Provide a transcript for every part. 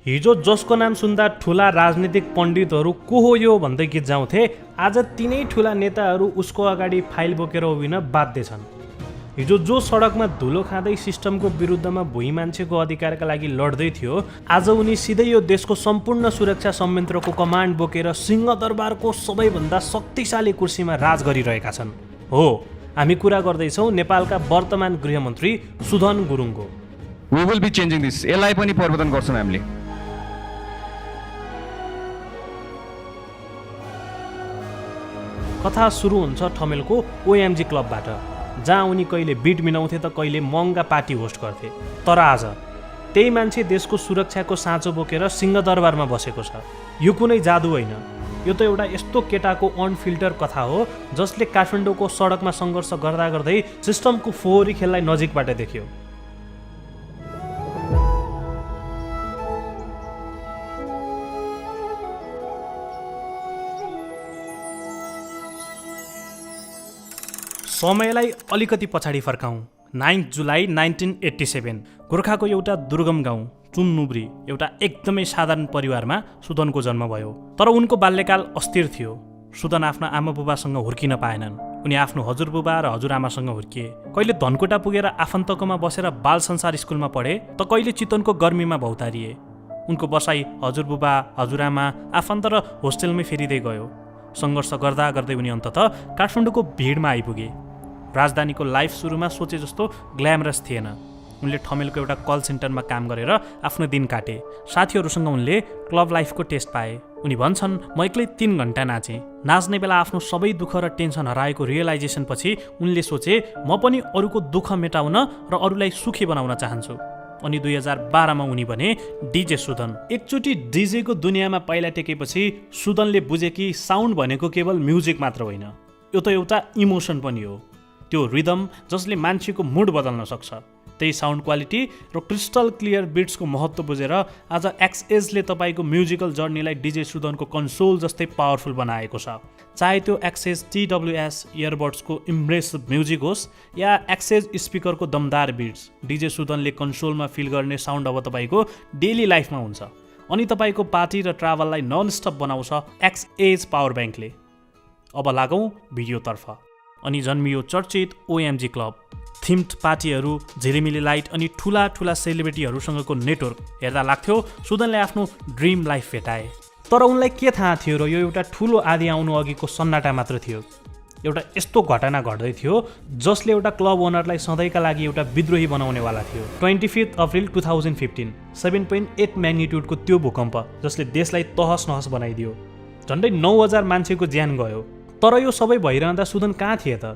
हिजो जसको नाम सुन्दा ठुला राजनीतिक पण्डितहरू को हो यो भन्दै गीत जाउँथे, आज तिनै ठुला नेताहरू उसको अगाडि फाइल बोकेर उभिन बाध्य छन्। हिजो जो सडकमा धुलो खाँदै सिस्टमको विरुद्धमा भुइँ मान्छेको अधिकारका लागि लड्दै थियो, आज उनी सिधै यो देशको सम्पूर्ण सुरक्षा संयन्त्रको कमान्ड बोकेर सिंहदरबारको सबैभन्दा शक्तिशाली कुर्सीमा राज गरिरहेका छन्। हो, हामी कुरा गर्दैछौँ नेपालका वर्तमान गृहमन्त्री सुधन गुरुङको। We will be changing this. यसलाई पनि परिवर्तन गर्छौँ हामीले। कथा सुरु हुन्छ ठमेलको ओएमजी क्लबबाट, जहाँ उनी कहिले बिट मिलाउँथे त कहिले महँगा पार्टी होस्ट गर्थे। तर आज त्यही मान्छे देशको सुरक्षाको साँचो बोकेर सिंहदरबारमा बसेको छ। यो कुनै जादु होइन, यो त एउटा यस्तो केटाको अनफिल्टर कथा हो जसले काठमाडौँको सडकमा सङ्घर्ष गर्दा गर्दै सिस्टमको फोहोरी खेललाई नजिकबाट देख्यो। समयलाई अलिकति पछाडि फर्काउँ। 9 जुलाई 1987 गोर्खाको एउटा दुर्गम गाउँ चुन्नुब्री एउटा एकदमै साधारण परिवारमा सुदनको जन्म भयो। तर उनको बाल्यकाल अस्थिर थियो। सुदन आफ्ना आमा बुबासँग हुर्किन पाएनन्। उनी आफ्नो हजुरबुबा र हजुरआमासँग हुर्किए। कहिले धनकोटा पुगेर आफन्तकोमा बसेर बाल संसार स्कुलमा पढे त कहिले चितवनको गर्मीमा भौतारिए। उनको बसाइ हजुरबुबा, हजुरआमा, आफन्त र होस्टेलमै फेरिँदै गयो। सङ्घर्ष गर्दा गर्दै उनी अन्ततः काठमाडौँको भिडमा आइपुगे। राजधानीको लाइफ सुरुमा सोचे जस्तो ग्ल्यामरस थिएन। उनले ठमेलको एउटा कल सेन्टरमा काम गरेर आफ्नो दिन काटे। साथीहरूसँग उनले क्लब लाइफको टेस्ट पाए। उनी भन्छन्, म एक्लै 3 घन्टा नाचेँ। नाच्ने बेला आफ्नो सबै दुःख र टेन्सन हराएको रियलाइजेसन पछि उनले सोचे, म पनि अरूको दुःख मेटाउन र अरूलाई सुखी बनाउन चाहन्छु। अनि 2012मा उनी भने डिजे सुदन। एकचोटि डिजेको दुनियाँमा पाइला टेकेपछि सुदनले बुझे कि साउन्ड भनेको केवल म्युजिक मात्र होइन, यो त एउटा इमोसन पनि हो। त्यो रिदम जसले मान्छेको मुड बदल्न सक्छ। त्यही साउन्ड क्वालिटी र क्रिस्टल क्लियर बिट्सको महत्त्व बुझेर आज एक्सएजले तपाईँको म्युजिकल जर्नीलाई डिजे सुदनको कन्सोल जस्तै पावरफुल बनाएको छ। चाहे त्यो एक्सएज TWS इयरबड्सको इम्प्रेसिभ म्युजिक होस् या एक्सएज स्पिकरको दमदार बिट्स, डिजे सुदनले कन्सोलमा फिल गर्ने साउन्ड अब तपाईँको डेली लाइफमा हुन्छ। अनि तपाईँको पार्टी र ट्राभललाई ननस्टप बनाउँछ एक्सएज पावर ब्याङ्कले। अब लागौँ भिडियोतर्फ। अनि जन्मियो चर्चित ओएमजी क्लब। थिम्ड पार्टीहरू, झिलिमिली लाइट अनि ठुला ठुला सेलिब्रिटीहरूसँगको नेटवर्क हेर्दा लाग्थ्यो सुदनले आफ्नो ड्रिम लाइफ भेटाए। तर उनलाई के थाहा थियो र यो एउटा ठुलो आदि आउनु अघिको सन्नाटा मात्र थियो। एउटा यस्तो घटना घट्दै थियो जसले एउटा क्लब ओनरलाई सधैँका लागि एउटा विद्रोही बनाउनेवाला थियो। 25 अप्रिल 2015 7.8 म्याग्निट्युडको त्यो भूकम्प जसले देशलाई तहस नहस बनाइदियो। झन्डै 9000 मान्छेको ज्यान गयो। तर यो सबै भइरहँदा सुदन कहाँ थिए त?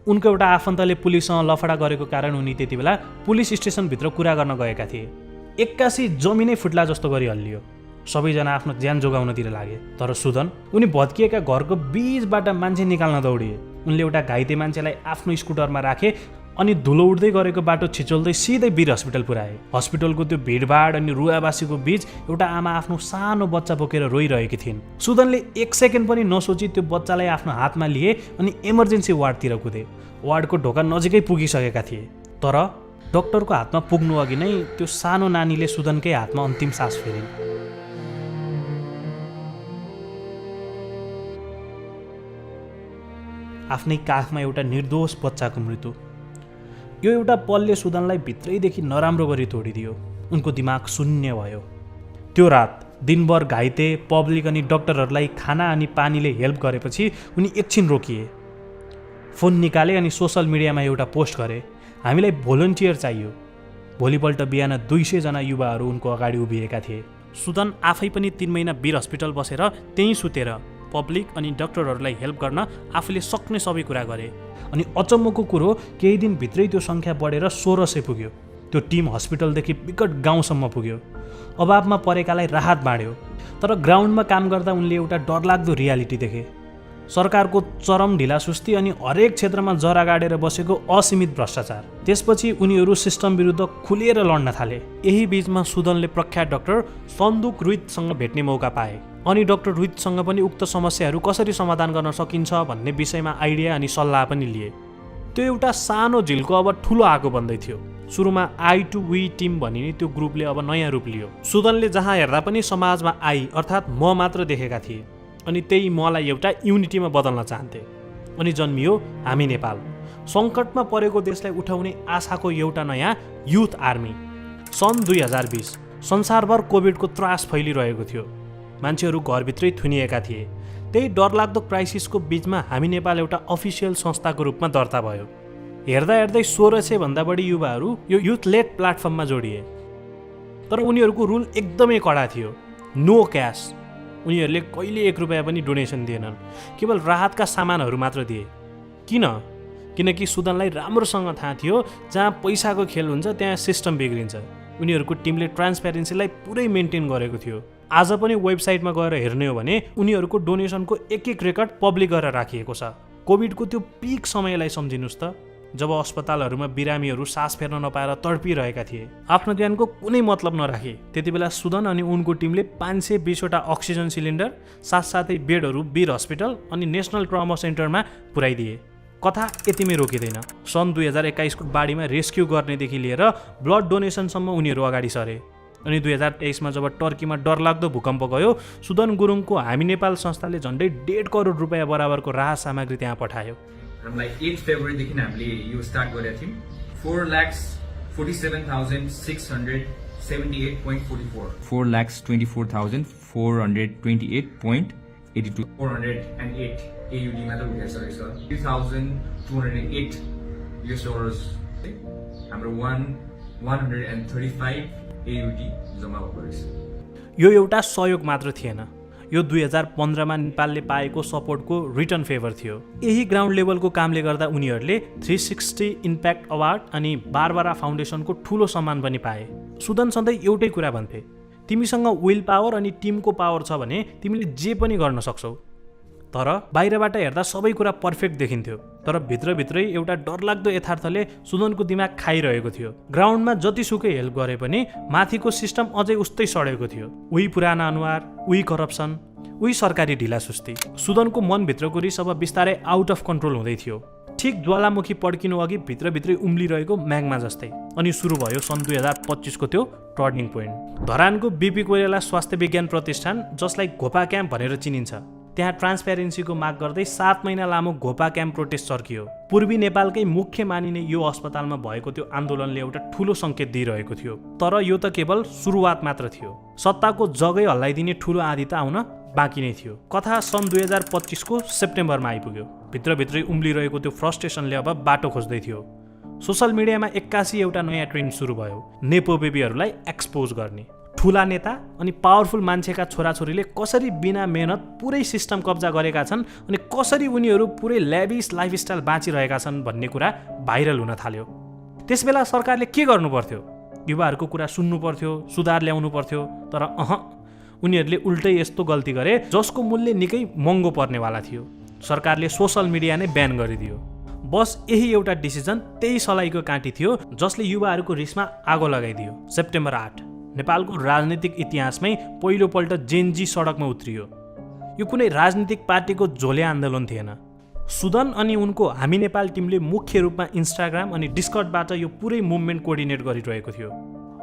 उनको एउटा आफन्तले पुलिससँग लफडा गरेको कारण उनी त्यति बेला पुलिस स्टेसनभित्र कुरा गर्न गएका थिए। एक्कासी जमिनै फुट्ला जस्तो गरी हल्लियो। सबैजना आफ्नो ज्यान जोगाउनतिर लागे। तर सुदन, उनी भत्किएका घरको बीचबाट मान्छे निकाल्न दौडिए। उनले एउटा घाइते मान्छेलाई आफ्नो स्कुटरमा राखे अनि धुलो उड्दै गरेको बाटो छिचोल्दै सिधै वीर हस्पिटल पुर्याए। हस्पिटलको त्यो भिडभाड अनि रुवाबासीको बीच एउटा आमा आफ्नो सानो बच्चा बोकेर रोइरहेकी थिइन्। सुदनले 1 सेकेन्ड पनि नसोची त्यो बच्चालाई आफ्नो हातमा लिए अनि इमर्जेन्सी वार्डतिर कुदे। वार्डको ढोका नजिकै पुगिसकेका थिए। तर डाक्टरको हातमा पुग्नु अघि नै त्यो सानो नानीले सुदनकै हातमा अन्तिम सास फेरिन्। आफ्नै काखमा एउटा निर्दोष बच्चाको मृत्यु। यो एउटा पलले सुदनलाई भित्रैदेखि नराम्रो गरी तोडिदियो। उनको दिमाग शून्य भयो। त्यो रात दिनभर घाइते पब्लिक अनि डाक्टरहरूलाई खाना अनि पानीले हेल्प गरेपछि उनी एकछिन रोकिए। फोन निकाले अनि सोसल मिडियामा एउटा पोस्ट गरे, हामीलाई भोलन्टियर चाहियो। भोलिपल्ट बिहान 200 जना युवाहरू उनको अगाडि उभिएका थिए। सुदन आफै पनि 3 महिना वीर हस्पिटल बसेर त्यहीँ सुतेर पब्लिक अनि डाक्टरहरूलाई हेल्प गर्न आफूले सक्ने सबै कुरा गरे। अनि अचम्मको कुरो, केही दिनभित्रै त्यो सङ्ख्या बढेर 1600 पुग्यो। त्यो टिम हस्पिटलदेखि विकट गाउँसम्म पुग्यो। अभावमा परेकालाई राहत बाँड्यो। तर ग्राउन्डमा काम गर्दा उनले एउटा डरलाग्दो रियालिटी देखे। सरकारको चरम ढिलासुस्ती अनि हरेक क्षेत्रमा जरा गाडेर बसेको असीमित भ्रष्टाचार। त्यसपछि उनीहरू सिस्टम विरुद्ध खुलेर लड्न थाले। यही बीचमा सुदनले प्रख्यात डाक्टर सन्दुक रुइतसँग भेट्ने मौका पाए। अनि डाक्टर रुइतसँग पनि उक्त समस्याहरू कसरी समाधान गर्न सकिन्छ भन्ने विषयमा आइडिया अनि सल्लाह पनि लिए। त्यो एउटा सानो झिल्को अब ठुलो आगो बन्दै थियो। सुरुमा आई टु वी टिम भनिने त्यो ग्रुपले अब नयाँ रूप लियो। सुदनले जहाँ हेर्दा पनि समाजमा आई अर्थात् म मात्र देखेका थिए अनि त्यही मलाई एउटा युनिटीमा बदल्न चाहन्थे। अनि जन्मियो हामी नेपाल, सङ्कटमा परेको देशलाई उठाउने आशाको एउटा नयाँ युथ आर्मी। सन् 2020 संसारभर कोभिडको त्रास फैलिरहेको थियो, मान्छेहरू घरभित्रै थुनिएका थिए। त्यही डरलाग्दो क्राइसिसको बिचमा हामी नेपाल एउटा अफिसियल संस्थाको रूपमा दर्ता भयो। हेर्दा हेर्दै 1600 भन्दा बढी युवाहरू यो युथ लेड प्लेटफर्ममा जोडिए। तर उनीहरूको रुल एकदमै कडा थियो, नो क्यास। उनीहरूले कहिले 1 रुपियाँ पनि डोनेसन दिएनन्, केवल राहतका सामानहरू मात्र दिए। किनकि सुदनलाई राम्रोसँग थाहा थियो जहाँ पैसाको खेल हुन्छ त्यहाँ सिस्टम बिग्रिन्छ। उनीहरूको टिमले ट्रान्सप्यारेन्सीलाई पुरै मेन्टेन गरेको थियो। आज पनि वेबसाइटमा गएर हेर्ने हो भने उनीहरूको डोनेसनको एक रेकर्ड पब्लिक गरेर राखिएको छ। कोभिडको त्यो पिक समयलाई सम्झिनुहोस् त, जब अस्पतालहरूमा बिरामीहरू सास फेर्न नपाएर तडपिरहेका थिए, आफ्नो ज्यानको कुनै मतलब नराखे। त्यति बेला सुदन अनि उनको टिमले 520वटा अक्सिजन सिलिन्डर, साथसाथै बेडहरू वीर हस्पिटल अनि नेसनल ट्रमा सेन्टरमा पुर्याइदिए। कथा यतिमै रोकिँदैन। सन् 2021 को बाढीमा रेस्क्यु गर्नेदेखि लिएर ब्लड डोनेसनसम्म उनीहरू अगाडि सरे। अनि 2023 जब टर्कीमा डरलाग्दो भूकम्प गयो, सुदन गुरुङको हामी नेपाल संस्थाले झन्डै 1.5 करोड रुपियाँ बराबरको राहत सामग्री त्यहाँ पठायो। हामीलाई 8 फेब्रुअरीदेखि हामीले यो स्टार्ट गरेका थियौँ। 4,47,678.44 4,24,428.82 408 AUD मात्र उठाइसकेको छ। 2,208 US डलर्स हाम्रो 135 AUD जम्मा भएको रहेछ। यो एउटा सहयोग मात्र थिएन, यो 2015 नेपालले पाएको सपोर्टको रिटर्न फेभर थियो। यही ग्राउन्ड लेभलको कामले गर्दा उनीहरूले 360 इम्प्याक्ट अवार्ड अनि बारबारा फाउन्डेसनको ठुलो सम्मान पनि पाए। सुदन सधैँ एउटै कुरा भन्थे, तिमीसँग विल पावर अनि टिमको पावर छ भने तिमीले जे पनि गर्न सक्छौ। तर बाहिरबाट हेर्दा सबै कुरा पर्फेक्ट देखिन्थ्यो, तर भित्रभित्रै एउटा डरलाग्दो यथार्थले सुदनको दिमाग खाइरहेको थियो। ग्राउन्डमा जतिसुकै हेल्प गरे पनि माथिको सिस्टम अझै उस्तै सडेको थियो। उही पुराना अनुहार, उही करप्सन, उही सरकारी ढिलासुस्ती। सुदनको मनभित्रको रिस अब बिस्तारै आउट अफ कन्ट्रोल हुँदै थियो, ठिक ज्वालामुखी पड्किनु अघि भित्रभित्रै उम्लिरहेको म्याग्मा जस्तै। अनि सुरु भयो सन् 2025 को त्यो टर्निङ पोइन्ट। धरानको बीपी कोइराला स्वास्थ्य विज्ञान प्रतिष्ठान, जसलाई घोपा क्याम्प भनेर चिनिन्छ, त्यहाँ ट्रान्सप्यारेन्सीको माग गर्दै 7 महिना लामो घोपा क्याम्प प्रोटेस्ट चर्कियो। पूर्वी नेपालकै मुख्य मानिने यो अस्पतालमा भएको त्यो आन्दोलनले एउटा ठुलो सङ्केत दिइरहेको थियो। तर यो त केवल सुरुवात मात्र थियो, सत्ताको जगै हल्लाइदिने ठुलो आँधी त आउन बाँकी नै थियो। कथा सन् 2025 को सेप्टेम्बरमा आइपुग्यो। भित्रभित्रै उम्लिरहेको त्यो फ्रस्ट्रेसनले अब बाटो खोज्दै थियो। सोसल मिडियामा 81 एउटा नयाँ ट्रेन्ड सुरु भयो, नेपो बेबीहरूलाई एक्सपोज गर्ने। ठुला नेता अनि पावरफुल मान्छेका छोराछोरीले कसरी बिना मेहनत पुरै सिस्टम कब्जा गरेका छन् अनि कसरी उनीहरू पुरै ल्याभिस लाइफस्टाइल बाँचिरहेका छन् भन्ने कुरा भाइरल हुन थाल्यो। त्यसबेला सरकारले के गर्नु पर्थ्यो? युवाहरूको कुरा सुन्नु पर्थ्यो, सुधार ल्याउनु पर्थ्यो। तर उनीहरूले उल्टै यस्तो गल्ती गरे जसको मूल्य निकै महँगो पर्नेवाला थियो। सरकारले सोसल मिडिया नै ब्यान गरिदियो। बस यही एउटा डिसिजन, त्यही सलाइको काँटी थियो जसले युवाहरूको रिसमा आगो लगाइदियो। सेप्टेम्बर 8 नेपालको राजनीतिक इतिहासमै पहिलोपल्ट जेनजी सडकमा उत्रियो। यो कुनै राजनीतिक पार्टीको झोले आन्दोलन थिएन। सुदन अनि उनको हामी नेपाल टिमले मुख्य रूपमा इन्स्टाग्राम अनि डिस्कर्डबाट यो पुरै मुभमेन्ट कोअर्डिनेट गरिरहेको थियो।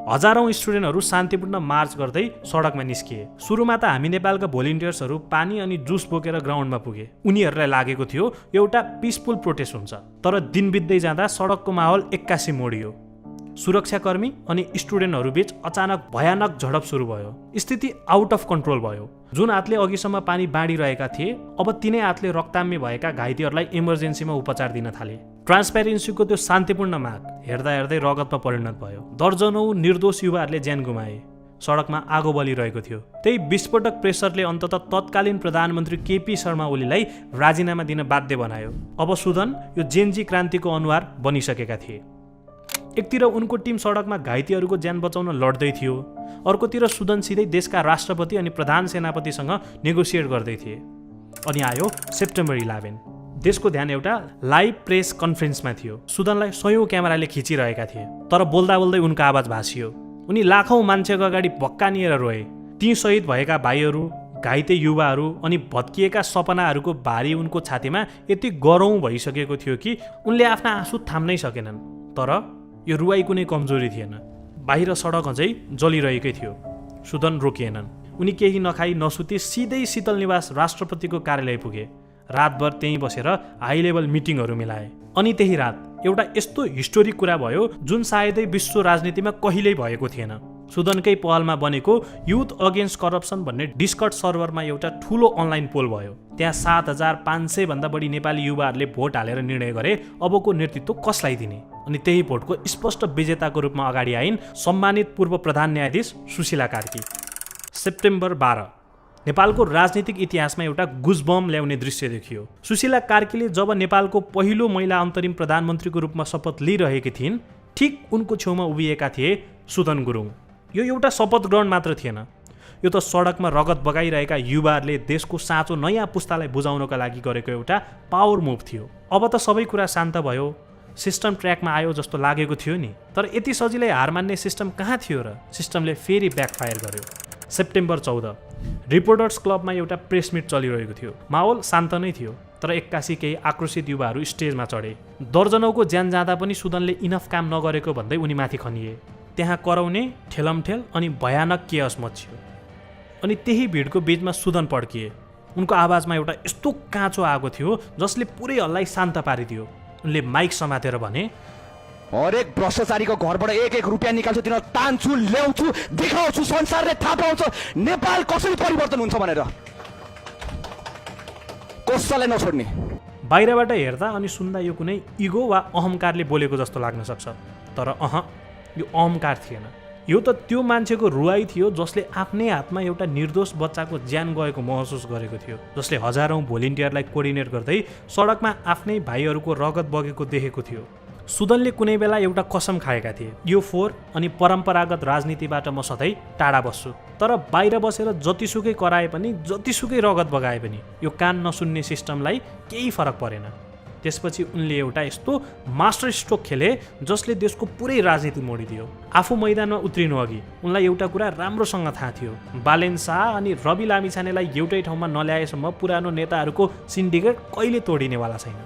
हजारौं स्टुडेन्टहरू शान्तिपूर्ण मार्च गर्दै सडकमा निस्किए। सुरुमा त हामी नेपालका भोलिन्टियर्सहरू पानी अनि जुस बोकेर ग्राउन्डमा पुगे। उनीहरूलाई लागेको थियो एउटा पिसफुल प्रोटेस्ट हुन्छ। तर दिन बित्दै जाँदा सडकको माहौल 81 मोडियो। सुरक्षाकर्मी अनि स्टुडेन्टहरू बीच अचानक भयानक झडप सुरु भयो। स्थिति आउट अफ कन्ट्रोल भयो। जुन हातले अघिसम्म पानी बाँडिरहेका थिए, अब तिनै हातले रक्ताम्य भएका घाइतेहरूलाई इमर्जेन्सीमा उपचार दिन थाले। ट्रान्सप्यारेन्सीको त्यो शान्तिपूर्ण माग हेर्दा हेर्दै रगतमा परिणत भयो। दर्जनौं निर्दोष युवाहरूले ज्यान गुमाए। सडकमा आगो बलिरहेको थियो। त्यही विस्फोटक प्रेसरले अन्ततः तत्कालीन प्रधानमन्त्री केपी शर्मा ओलीलाई राजीनामा दिन बाध्य बनायो। अब सुदन यो जेनजी क्रान्तिको अनुहार बनिसकेका थिए। एकतिर उनको टिम सडकमा घाइतेहरूको ज्यान बचाउन लड्दै थियो, अर्कोतिर सुदन सिधै देशका राष्ट्रपति अनि प्रधान सेनापतिसँग नेगोसिएट गर्दै थिए। अनि आयो सेप्टेम्बर 11। देशको ध्यान एउटा लाइभ प्रेस कन्फरेन्समा थियो। सुदनलाई सयौं क्यामेराले खिचिरहेका थिए, तर बोल्दा बोल्दै उनको आवाज भाँसियो। उनी लाखौं मान्छेको अगाडि भक्कानिएर रोए। ती शहीद भएका भाइहरू, घाइते युवाहरू अनि भत्किएका सपनाहरूको भारी उनको छातीमा यति गह्रौँ भइसकेको थियो कि उनले आफ्ना आँसु थाम्नै सकेनन्। तर यो रुवाई कुनै कमजोरी थिएन। बाहिर सडक अझै जलिरहेकै थियो। सुदन रोकिएनन्। उनी केही नखाई नसुती सिधै शीतल निवास राष्ट्रपतिको कार्यालय पुगे। रातभर त्यहीँ बसेर हाई लेभल मिटिङहरू मिलाए। अनि त्यही रात एउटा यस्तो हिस्टोरिक कुरा भयो जुन सायदै विश्व राजनीतिमा कहिल्यै भएको थिएन। सुदनकै पहलमा बनेको युथ अगेन्स्ट करप्सन भन्ने डिस्कर्ड सर्भरमा एउटा ठुलो अनलाइन पोल भयो। त्यहाँ 7500 भन्दा बढी नेपाली युवाहरूले भोट हालेर निर्णय गरे अबको नेतृत्व कसलाई दिने। अनि त्यही भोटको स्पष्ट विजेताको रूपमा अगाडि आइन् सम्मानित पूर्व प्रधान न्यायाधीश सुशीला कार्की। सेप्टेम्बर 12 नेपालको राजनीतिक इतिहासमा एउटा गुजबम ल्याउने दृश्य देखियो। सुशीला कार्कीले जब नेपालको पहिलो महिला अन्तरिम प्रधानमन्त्रीको रूपमा शपथ लिइरहेकी थिइन्, ठिक उनको छेउमा उभिएका थिए सुदन गुरुङ। यो एउटा शपथ ग्रहण मात्र थिएन, यो त सडकमा रगत बगाइरहेका युवाहरूले देशको साँचो नयाँ पुस्तालाई बुझाउनका लागि गरेको एउटा पावर मुभ थियो। अब त सबै कुरा शान्त भयो, सिस्टम ट्र्याकमा आयो जस्तो लागेको थियो नि। तर यति सजिलै हार मान्ने सिस्टम कहाँ थियो र? सिस्टमले फेरि ब्याकफायर गर्यो। सेप्टेम्बर 14 रिपोर्टर्स क्लबमा एउटा प्रेस मिट चलिरहेको थियो। माहौल शान्त नै थियो, तर एक्कासी केही आक्रोशित युवाहरू स्टेजमा चढे। दर्जनौको ज्यान जाँदा पनि सुदनले इनफ काम नगरेको भन्दै उनी माथि खनिए। त्यहाँ कराउने, ठेलमठेल अनि भयानक केयस मच्चियो। अनि त्यही भिडको बीचमा सुदन पड्किए। उनको आवाजमा एउटा यस्तो काँचो आएको थियो जसले पुरै हल्लाई शान्त पारिदियो। उनले माइक समातेर भने, हरेक भ्रष्टाचारीको घरबाट एक एक रुपियाँ निकाल्छु, तिनीहरू तान्छु, ल्याउँछु, देखाउँछु, संसारले थाहा पाउँछ नेपाल कसरी परिवर्तन हुन्छ भनेर। कसैलाई नछोड्ने। बाहिरबाट हेर्दा अनि सुन्दा यो कुनै इगो वा अहङ्कारले बोलेको जस्तो लाग्न सक्छ, तर यो अहङ्कार थिएन। यो त त्यो मान्छेको रुवाई थियो जसले आफ्नै हातमा एउटा निर्दोष बच्चाको ज्यान गएको महसुस गरेको थियो, जसले हजारौँ भोलिन्टियरलाई कोर्डिनेट गर्दै सडकमा आफ्नै भाइहरूको रगत बगेको देखेको थियो। सुदनले कुनै बेला एउटा कसम खाएका थिए, यो फोहोर अनि परम्परागत राजनीतिबाट म सधैँ टाढा बस्छु, तर बाहिर बसेर जतिसुकै कराए पनि, जतिसुकै रगत बगाए पनि यो कान नसुन्ने सिस्टमलाई केही फरक परेन। त्यसपछि उनले एउटा यस्तो मास्टर स्ट्रोक खेले जसले देशको पुरै राजनीति मोडिदियो। आफू मैदानमा उत्रिनु अघि उनलाई एउटा कुरा राम्रोसँग थाहा थियो, बालेन शाह अनि रवि लामिछानेलाई एउटै ठाउँमा नल्याएसम्म पुरानो नेताहरूको सिन्डिकेट कहिले तोडिनेवाला छैन।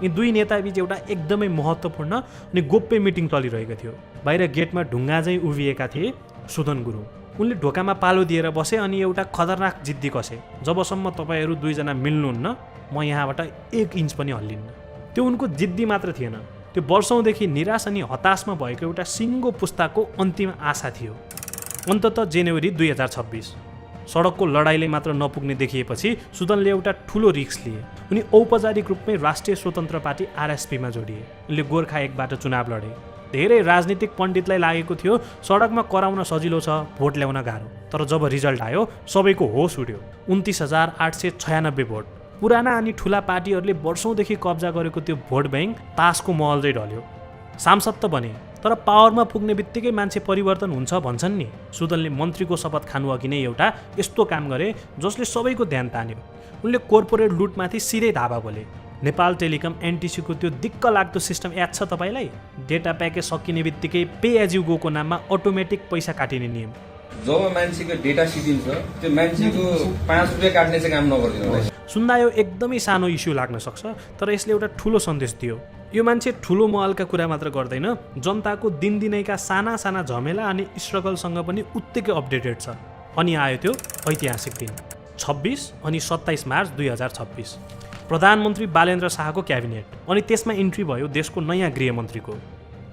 यी दुई नेताबीच एउटा एकदमै महत्त्वपूर्ण अनि गोप्य मिटिङ चलिरहेको थियो। बाहिर गेटमा ढुङ्गा चाहिँ उभिएका थिए सुदन गुरुङ। उनले ढोकामा पालो दिएर बसे अनि एउटा खतरनाक जिद्दी कसे, जबसम्म तपाईँहरू दुईजना मिल्नुहुन्न म यहाँबाट 1 इन्च पनि हल्लिन्न। त्यो उनको जिद्दी मात्र थिएन, त्यो वर्षौँदेखि निराश अनि हताशमा भएको एउटा सिङ्गो पुस्ताको अन्तिम आशा थियो। अन्ततः जनवरी 2026 सडकको लडाइँले मात्र नपुग्ने देखिएपछि सुदनले एउटा ठुलो रिस्क लिए। उनी औपचारिक रूपमै राष्ट्रिय स्वतन्त्र पार्टी आरएसपीमा जोडिए। उनले गोर्खा 1बाट चुनाव लडे। धेरै राजनीतिक पण्डितलाई लागेको थियो सडकमा कराउन सजिलो छ, भोट ल्याउन गाह्रो। तर जब रिजल्ट आयो सबैको होस उड्यो। 29,896 भोट। पुराना अनि ठुला पार्टीहरूले वर्षौँदेखि कब्जा गरेको त्यो भोट ब्याङ्क तासको महल चाहिँ ढल्यो। सांसद त बने, तर पावरमा पुग्ने बित्तिकै मान्छे परिवर्तन हुन्छ भन्छन् नि। सुदनले मन्त्रीको शपथ खानु अघि नै एउटा यस्तो काम गरे जसले सबैको ध्यान तान्यो। उनले कोर्पोरेट लुटमाथि सिधै धावा बोले। नेपाल टेलिकम एनटिसीको त्यो दिक्क लाग्दो सिस्टम याद छ तपाईँलाई? डेटा प्याकेज सकिने बित्तिकै पे एज यु गोको नाममा अटोमेटिक पैसा काटिने नियम। जब मान्छेको डेटा सिद्धिन्छ त्यो मान्छेको 5 रुपियाँ काट्ने चाहिँ काम नगरिदिनु होला। सुन्दा यो एकदमै सानो इस्यु लाग्न सक्छ, तर यसले एउटा ठुलो सन्देश दियो। यो मान्छे ठुलो महलका कुरा मात्र गर्दैन, जनताको दिनदिनैका साना साना झमेला अनि स्ट्रगलसँग पनि उत्तिकै अपडेटेड छ। अनि आयो त्यो ऐतिहासिक दिन 26 अनि 27 मार्च 2026। प्रधानमन्त्री बालेन्द्र शाहको क्याबिनेट, अनि त्यसमा इन्ट्री भयो देशको नयाँ गृहमन्त्रीको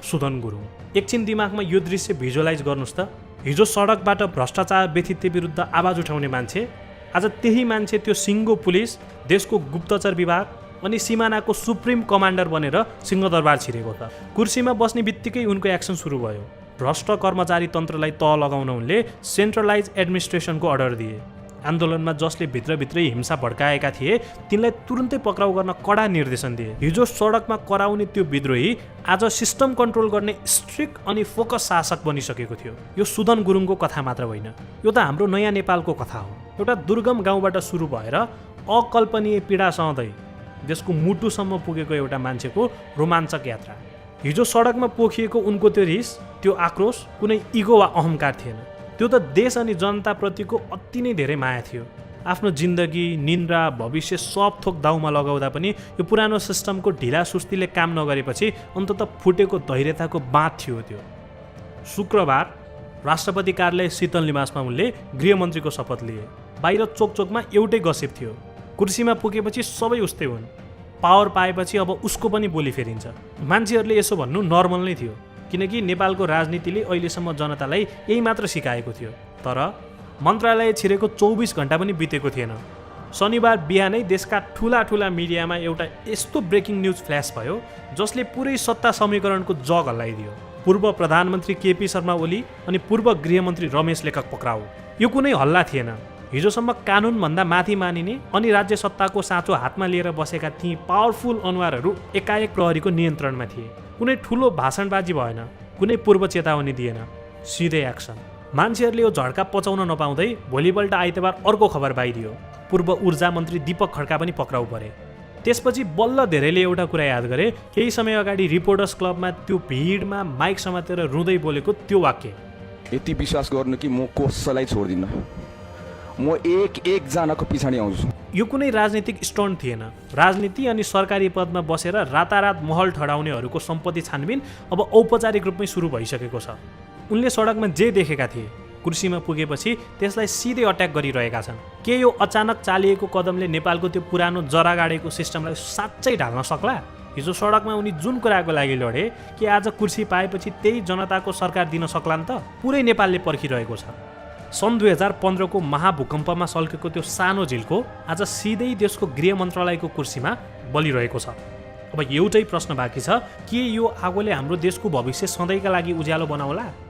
सुदन गुरुङ। एकछिन दिमागमा यो दृश्य भिजुअलाइज गर्नुहोस् त। हिजो सडकबाट भ्रष्टाचार व्यथित विरुद्ध आवाज उठाउने मान्छे आज त्यही मान्छे त्यो सिङ्गो पुलिस, देशको गुप्तचर विभाग अनि सिमानाको सुप्रिम कमान्डर बनेर सिंहदरबार छिरेको त। कुर्सीमा बस्ने बित्तिकै उनको एक्सन सुरु भयो। भ्रष्ट कर्मचारी तन्त्रलाई तह लगाउन उनले सेन्ट्रलाइज एडमिनिस्ट्रेसनको अर्डर दिए। आन्दोलनमा जसले भित्रभित्रै हिंसा भड्काएका थिए तिनलाई तुरुन्तै पक्राउ गर्न कडा निर्देशन दिए। हिजो सडकमा कराउने त्यो विद्रोही आज सिस्टम कन्ट्रोल गर्ने स्ट्रिक्ट अनि फोकस शासक बनिसकेको थियो। यो सुदन गुरुङको कथा मात्र होइन, यो त हाम्रो नयाँ नेपालको कथा हो। एउटा दुर्गम गाउँबाट सुरु भएर अकल्पनीय पीडा सहँदै देशको मुटुसम्म पुगेको एउटा मान्छेको रोमाञ्चक यात्रा। हिजो सडकमा पोखिएको उनको त्यो रिस, त्यो आक्रोश कुनै इगो वा अहङ्कार थिएन, त्यो त देश अनि जनताप्रतिको अति नै धेरै माया थियो। आफ्नो जिन्दगी निन्द्रा भविष्य सब थोक दाउमा लगाउँदा पनि यो पुरानो सिस्टमको ढिला सुस्तीले काम नगरेपछि अन्तत फुटेको धैर्यताको बाँध थियो त्यो। शुक्रबार राष्ट्रपति कार्यालय शीतल निवासमा उनले गृहमन्त्रीको शपथ लिए। बाहिर चोकचोकमा एउटै गसिप थियो, कुर्सीमा पुगेपछि सबै उस्तै हुन्, पावर पाएपछि अब उसको पनि बोली फेरिन्छ। मान्छेहरूले यसो भन्नु नर्मल नै थियो, किनकि नेपालको राजनीतिले अहिलेसम्म जनतालाई यही मात्र सिकाएको थियो। तर मन्त्रालय छिरेको 24 घण्टा पनि बितेको थिएन। शनिबार बिहानै देशका ठुला ठुला मिडियामा एउटा यस्तो ब्रेकिङ न्युज फ्ल्यास भयो जसले पुरै सत्ता समीकरणको जग हल्लाइदियो। पूर्व प्रधानमन्त्री केपी शर्मा ओली अनि पूर्व गृहमन्त्री रमेश लेखक पक्राउ। यो कुनै हल्ला थिएन। हिजोसम्म कानुनभन्दा माथि मानिने अनि राज्य सत्ताको साँचो हातमा लिएर बसेका ती पावरफुल अनुहारहरू एकाएक प्रहरीको नियन्त्रणमा थिए। कुनै ठुलो भाषणबाजी भएन, कुनै पूर्व चेतावनी दिएन, सिधै एक्सन। मान्छेहरूले यो झड्का पचाउन नपाउँदै भोलिपल्ट आइतबार अर्को खबर बाहिरियो, पूर्व ऊर्जा मन्त्री दीपक खड्का पनि पक्राउ परे। त्यसपछि बल्ल धेरैले एउटा कुरा याद गरे, केही समय अगाडि रिपोर्टर्स क्लबमा त्यो भिडमा माइक समातेर रुँदै बोलेको त्यो वाक्य। यति विश्वास गर्नु कि म कसैलाई छोड्दिनँ, म एक जनाको पछाडि आउँछु। यो कुनै राजनीतिक स्टन्ट थिएन। राजनीति अनि सरकारी पदमा बसेर रातारात महल ठडाउनेहरूको सम्पत्ति छानबिन अब औपचारिक रूपमै सुरु भइसकेको छ। उनले सडकमा जे देखेका थिए, कुर्सीमा पुगेपछि त्यसलाई सिधै अट्याक गरिरहेका छन्। के यो अचानक चालिएको कदमले नेपालको त्यो पुरानो जरा गाडेको सिस्टमलाई साँच्चै ढाल्न सक्ला? हिजो सडकमा उनी जुन कुराको लागि लडे, के आज कुर्सी पाएपछि त्यही जनताको सरकार दिन सक्लान् त? पुरै नेपालले पर्खिरहेको छ। सन् 2015 को महाभूकम्पमा सल्केको त्यो सानो झिल्को आज सिधै देशको गृह मन्त्रालयको कुर्सीमा बलिरहेको छ। अब एउटै प्रश्न बाँकी छ, के यो आगोले हाम्रो देशको भविष्य सधैँका लागि उज्यालो बनाउला?